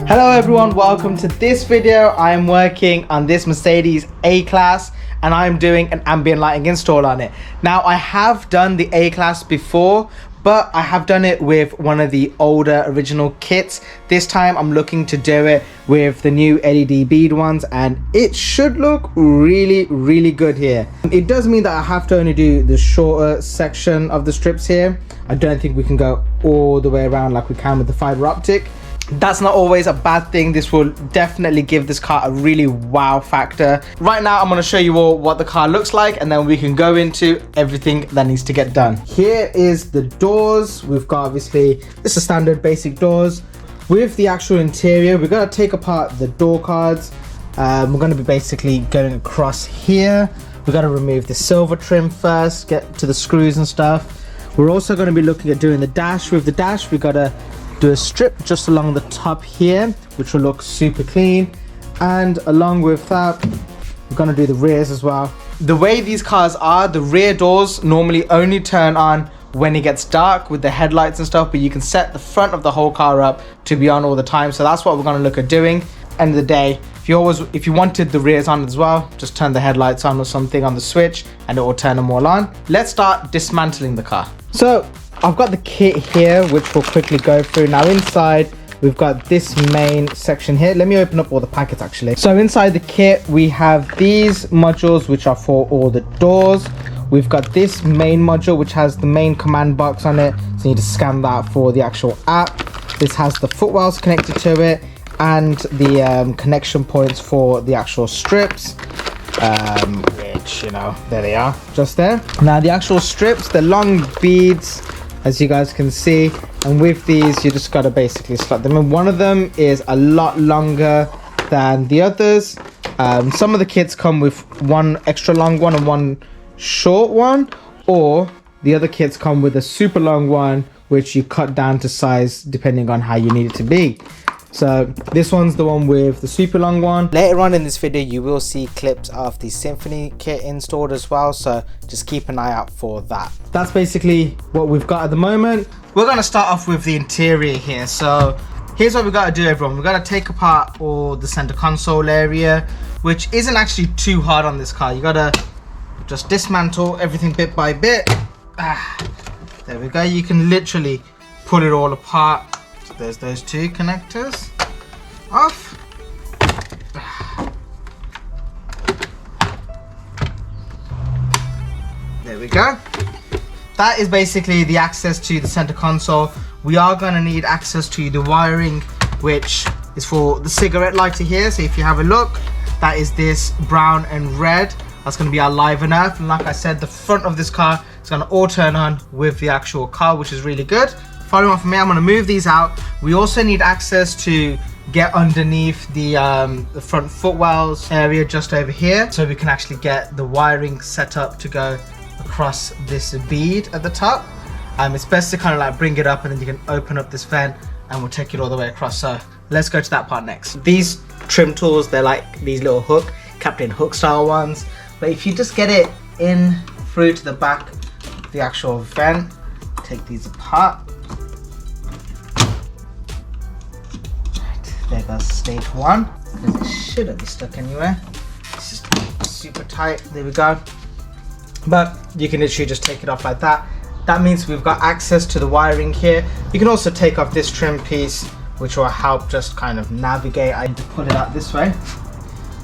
Hello everyone, welcome to this video. I am working on this Mercedes A-Class and I'm doing an ambient lighting install on it. Now I have done the A-Class before, but I have done it with one of the older original kits. This time I'm looking to do it with the new LED bead ones and it should look really good here. It does mean that I have to only do the shorter section of the strips here. I don't think we can go all the way around like we can with the Fibre Optic. That's not always a bad thing. This will definitely give this car a really wow factor. Right now I'm going to show you all what the car looks like and then we can go into everything that needs to get done. Here is the doors. We've got obviously this is standard basic doors. With the actual interior, we're going to take apart the door cards. We're going to be basically going across here. We've got to remove the silver trim first, get to the screws and stuff. We're also going to be looking at doing the dash. With the dash we got to do a strip just along the top here, which will look super clean, and along with that we're going to do the rears as well. The way these cars are, the rear doors normally only turn on when it gets dark with the headlights and stuff, but you can set the front of the whole car up to be on all the time, so that's what we're going to look at doing. End of the day, if you wanted the rears on as well, just turn the headlights on or something on the switch and it will turn them all on. Let's start dismantling the car. So I've got the kit here, which we'll quickly go through. Now inside, we've got this main section here. Let me open up all the packets actually. So inside the kit, we have these modules, which are for all the doors. We've got this main module, which has the main command box on it. So you need to scan that for the actual app. This has the footwells connected to it and the connection points for the actual strips. Which, you know, there they are, just there. Now the actual strips, the long beads, as you guys can see, and with these you just got to basically slot them in. One of them is a lot longer than the others. Some of the kits come with one extra long one and one short one, or the other kits come with a super long one which you cut down to size depending on how you need it to be. So this one's the one with the super long one. Later on in this video you will see clips of the Symphony kit installed as well, so just keep an eye out for that. That's basically what we've got at the moment. We're going to start off with the interior here. So here's what we've got to do, everyone. We've got to take apart all the center console area, which isn't actually too hard on this car. You got to just dismantle everything bit by bit. There we go. You can literally pull it all apart. So there's those two connectors off. There we go. That is basically the access to the center console. We are going to need access to the wiring, which is for the cigarette lighter here. So if you have a look, that is this brown and red. That's going to be our live and earth. And like I said, the front of this car is going to all turn on with the actual car, which is really good. Following on from me, I'm going to move these out. We also need access to get underneath the front footwells area just over here, so we can actually get the wiring set up to go across this bead at the top. It's best to kind of like bring it up and then you can open up this vent and we'll take it all the way across. So let's go to that part next. These trim tools, they're like these little Captain Hook style ones, but if you just get it in through to the back of the actual vent, take these apart. There goes stage one, because it shouldn't be stuck anywhere. It's just super tight. There we go. But you can literally just take it off like that. That means we've got access to the wiring here. You can also take off this trim piece, which will help just kind of navigate. I need to pull it out this way,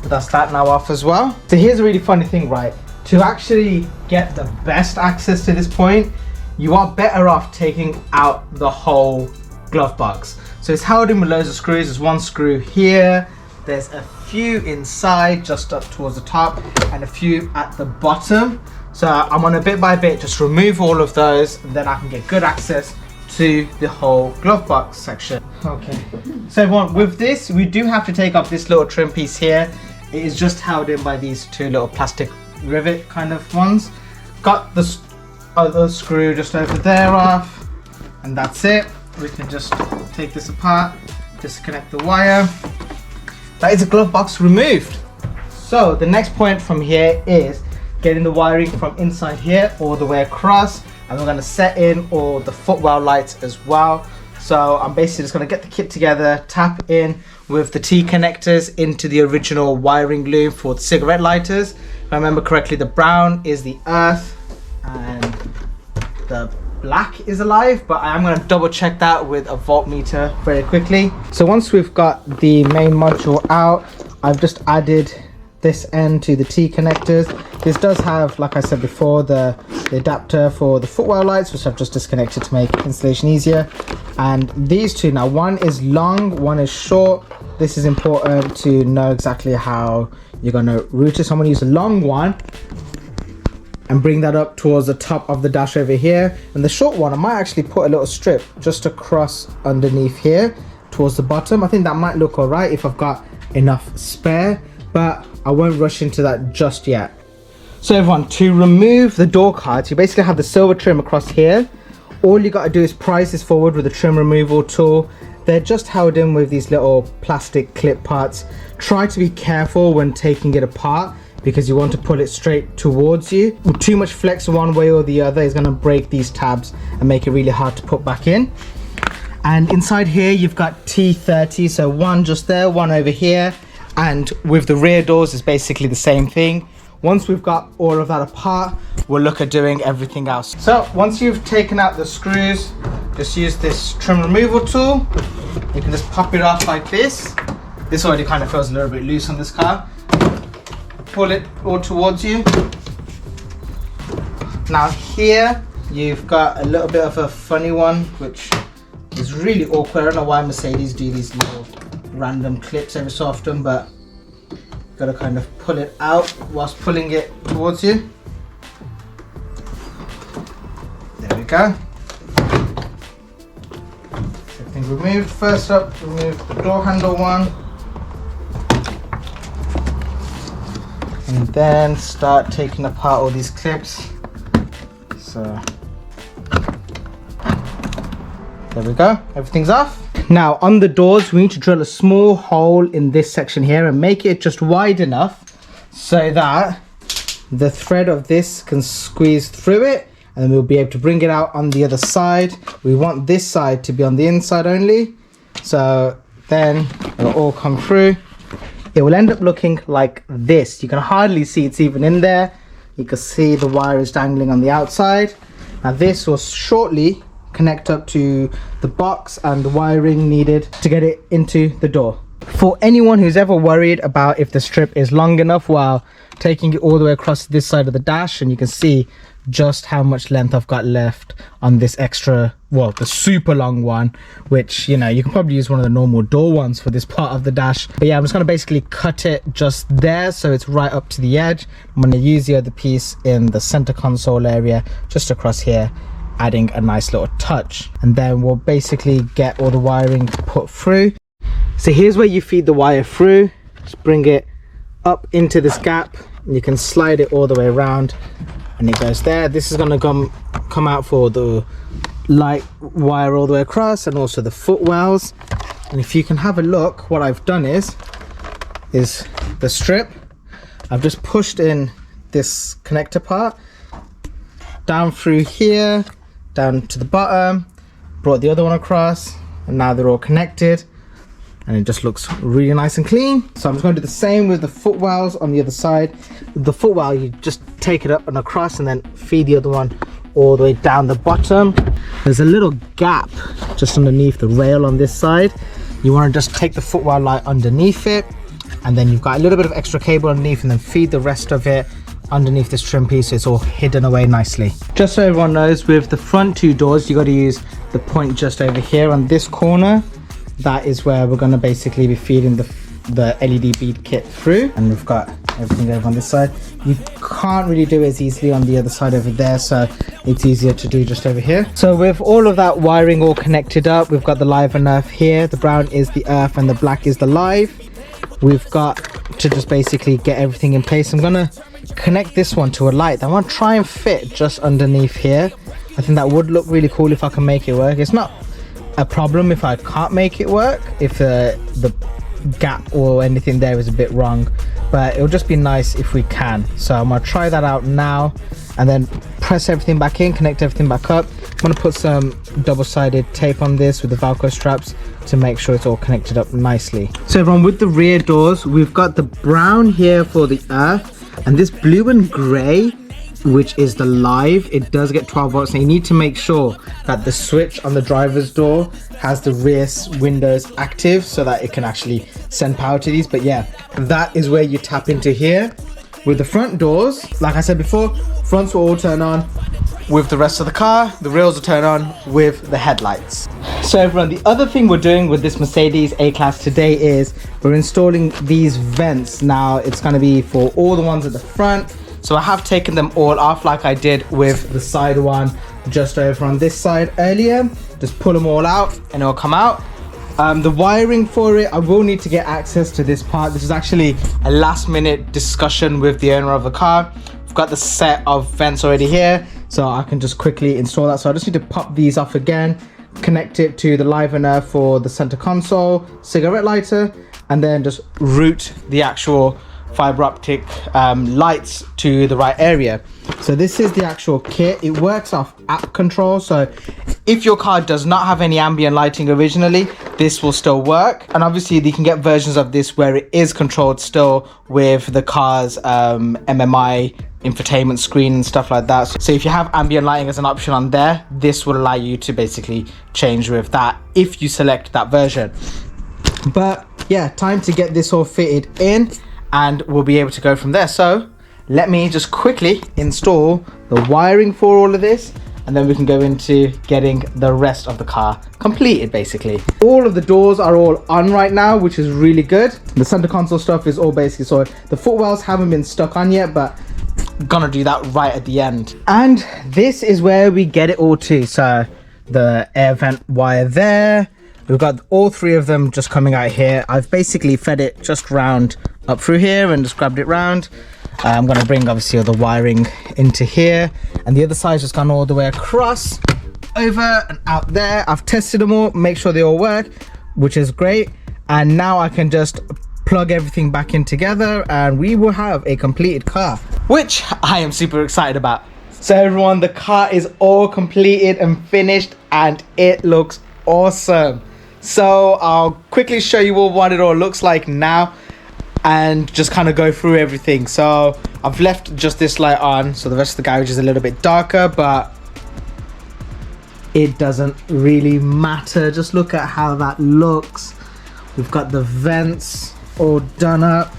but that's that now off as well. So here's a really funny thing, right? To actually get the best access to this point, you are better off taking out the whole glove box. So it's held in with loads of screws. There's one screw here, there's a few inside just up towards the top and a few at the bottom. So I'm gonna bit by bit just remove all of those and then I can get good access to the whole glove box section. Okay, so everyone, with this we do have to take off this little trim piece here. It is just held in by these two little plastic rivet kind of ones. Got the other screw just over there off, and that's it. We can just take this apart, disconnect the wire. That is a glove box removed. So the next point from here is getting the wiring from inside here all the way across, and we're going to set in all the footwell lights as well. So I'm basically just going to get the kit together, tap in with the T connectors into the original wiring loom for the cigarette lighters. If I remember correctly, the brown is the earth and the black is alive, but I am going to double check that with a voltmeter very quickly. So once we've got the main module out, I've just added this end to the T connectors. This does have, like I said before, the adapter for the footwell lights, which I've just disconnected to make installation easier. And these two, now one is long, one is short. This is important to know exactly how you're going to route it. So I'm going to use a long one and bring that up towards the top of the dash over here. And the short one, I might actually put a little strip just across underneath here towards the bottom. I think that might look all right if I've got enough spare, but I won't rush into that just yet. So everyone, to remove the door cards, you basically have the silver trim across here. All you got to do is prise this forward with a trim removal tool. They're just held in with these little plastic clip parts. Try to be careful when taking it apart because you want to pull it straight towards you. Too much flex one way or the other is going to break these tabs and make it really hard to put back in. And inside here you've got T30, so one just there, one over here. And with the rear doors, it's basically the same thing. Once we've got all of that apart, we'll look at doing everything else. So once you've taken out the screws, just use this trim removal tool. You can just pop it off like this. This already kind of feels a little bit loose on this car. Pull it all towards you. Now here, you've got a little bit of a funny one, which is really awkward. I don't know why Mercedes do these little random clips every so often, but got to kind of pull it out whilst pulling it towards you. There we go. Everything removed. First up, remove the door handle one, and then start taking apart all these clips. So there we go, everything's off. Now on the doors, we need to drill a small hole in this section here and make it just wide enough so that the thread of this can squeeze through it, and then we'll be able to bring it out on the other side. We want this side to be on the inside only, so then it'll all come through. It will end up looking like this. You can hardly see it's even in there. You can see the wire is dangling on the outside. Now this will shortly connect up to the box and the wiring needed to get it into the door. For anyone who's ever worried about if the strip is long enough while taking it all the way across this side of the dash, and you can see just how much length I've got left on this extra, well, the super long one, which, you know, you can probably use one of the normal door ones for this part of the dash. But yeah, I'm just going to basically cut it just there so it's right up to the edge. I'm going to use the other piece in the center console area just across here, adding a nice little touch, and then we'll basically get all the wiring put through. So here's where you feed the wire through. Just bring it up into this gap, and you can slide it all the way around, and it goes there. This is going to come out for the light wire all the way across, and also the footwells. And if you can have a look, what I've done is the strip, I've just pushed in this connector part down through here, down to the bottom, brought the other one across, and now they're all connected, and it just looks really nice and clean. So I'm just going to do the same with the footwells on the other side. The footwell, you just take it up and across and then feed the other one all the way down the bottom. There's a little gap just underneath the rail on this side. You want to just take the footwell light underneath it, and then you've got a little bit of extra cable underneath, and then feed the rest of it underneath this trim piece so it's all hidden away nicely. Just so everyone knows, with the front two doors, you got to use the point just over here on this corner. That is where we're going to basically be feeding the LED bead kit through, and we've got everything over on this side. You can't really do it as easily on the other side over there, so it's easier to do just over here. So with all of that wiring all connected up, we've got the live and earth here. The brown is the earth and the black is the live. We've got to just basically get everything in place. I'm gonna connect this one to a light. I want to try and fit just underneath here. I think that would look really cool if I can make it work. It's not a problem if I can't make it work, if the gap or anything there is a bit wrong, but it'll just be nice if we can. So I'm gonna try that out now, and then press everything back in, connect everything back up, going to put some double-sided tape on this with the Velcro straps to make sure it's all connected up nicely. So everyone, with the rear doors, we've got the brown here for the earth, and this blue and grey, which is the live. It does get 12 volts, and you need to make sure that the switch on the driver's door has the rear windows active so that it can actually send power to these. But yeah, that is where you tap into here. With the front doors, like I said before, fronts will all turn on with the rest of the car. The rears will turn on with the headlights. So everyone, the other thing we're doing with this Mercedes A-Class today is we're installing these vents. Now it's going to be for all the ones at the front. So I have taken them all off like I did with the side one just over on this side earlier. Just pull them all out and it'll come out. The wiring for it, I will need to get access to this part. This is actually a last minute discussion with the owner of the car. I've got the set of vents already here, so I can just quickly install that. So I just need to pop these off again, connect it to the livener for the center console, cigarette lighter, and then just route the actual fiber optic lights to the right area. So this is the actual kit. It works off app control, so if your car does not have any ambient lighting originally, this will still work. And obviously you can get versions of this where it is controlled still with the car's MMI infotainment screen and stuff like that. So if you have ambient lighting as an option on there, this will allow you to basically change with that if you select that version. But yeah, time to get this all fitted in, and we'll be able to go from there. So let me just quickly install the wiring for all of this, and then we can go into getting the rest of the car completed basically. All of the doors are all on right now, which is really good. The center console stuff is all basically sorted. The footwells haven't been stuck on yet, but gonna do that right at the end. And this is where we get it all to. So the air vent wire there, we've got all three of them just coming out here. I've basically fed it just round up through here and just grabbed it round. I'm going to bring obviously all the wiring into here, and the other side's just gone all the way across, over and out there. I've tested them all, make sure they all work, which is great. And now I can just plug everything back in together and we will have a completed car, which I am super excited about. So everyone, the car is all completed and finished and it looks awesome. So I'll quickly show you all what it all looks like now and just kind of go through everything. So I've left just this light on, so the rest of the garage is a little bit darker, but it doesn't really matter. Just look at how that looks. We've got the vents all done up.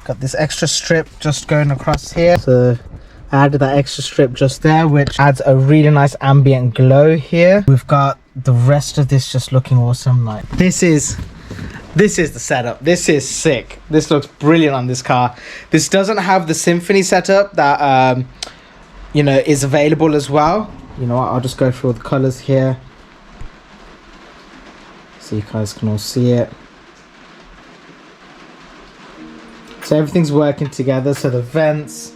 Got this extra strip just going across here. So I added that extra strip just there, which adds a really nice ambient glow here. We've got the rest of this just looking awesome. Like this is the setup. This is sick. This looks brilliant on this car. This doesn't have the Symphony setup that you know, is available as well. You know what, I'll just go through all the colors here so you guys can all see it. So everything's working together. So the vents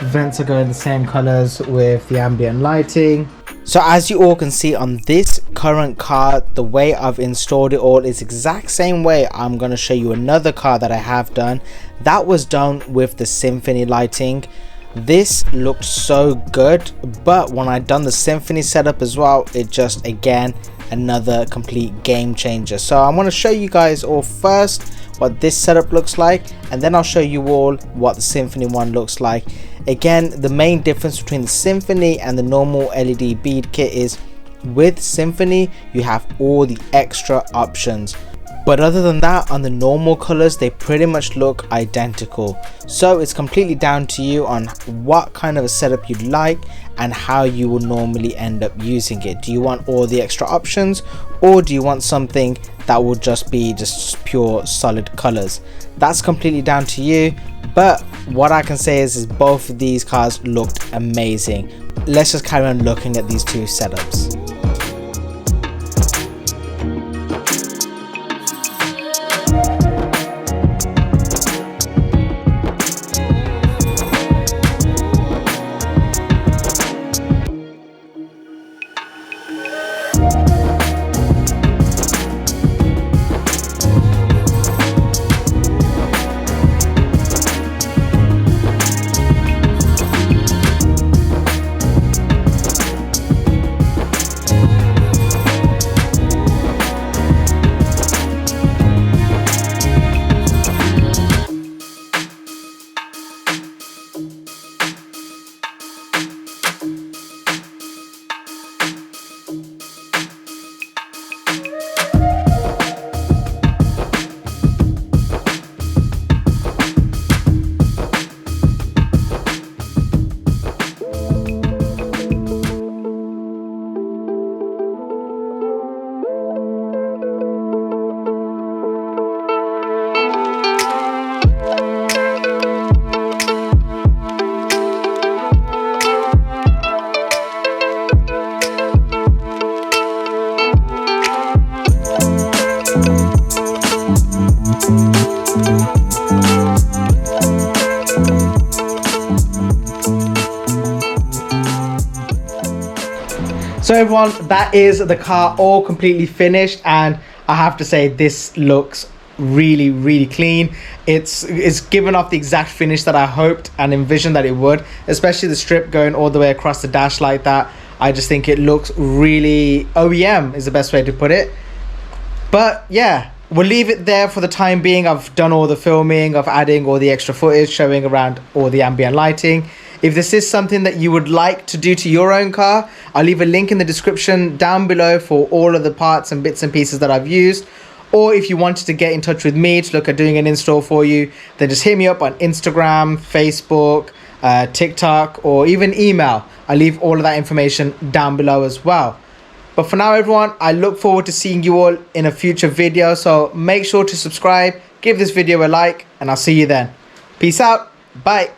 are going the same colors with the ambient lighting. So as you all can see on this current car, the way I've installed it all is exact same way I'm going to show you another car that I have done. That was done with the Symphony lighting. This looked so good, but when I done the Symphony setup as well, it just, again, another complete game changer. So I'm going to show you guys all first what this setup looks like, and then I'll show you all what the Symphony one looks like. Again, the main difference between the Symphony and the normal LED bead kit is with Symphony you have all the extra options, but other than that, on the normal colors they pretty much look identical. So it's completely down to you on what kind of a setup you'd like and how you will normally end up using it. Do you want all the extra options, or do you want something that will just be just pure solid colors? That's completely down to you, but what I can say is both of these cars looked amazing. Let's just carry on looking at these two setups. So everyone, that is the car all completely finished, and I have to say this looks really clean. It's given off the exact finish that I hoped and envisioned that it would, especially the strip going all the way across the dash like that. I just think it looks really OEM is the best way to put it. But yeah, we'll leave it there for the time being. I've done all the filming of adding all the extra footage, showing around all the ambient lighting. If this is something that you would like to do to your own car, I'll leave a link in the description down below for all of the parts and bits and pieces that I've used. Or if you wanted to get in touch with me to look at doing an install for you, then just hit me up on Instagram, Facebook, TikTok, or even email. I'll leave all of that information down below as well. But for now, everyone, I look forward to seeing you all in a future video. So make sure to subscribe, give this video a like, and I'll see you then. Peace out. Bye.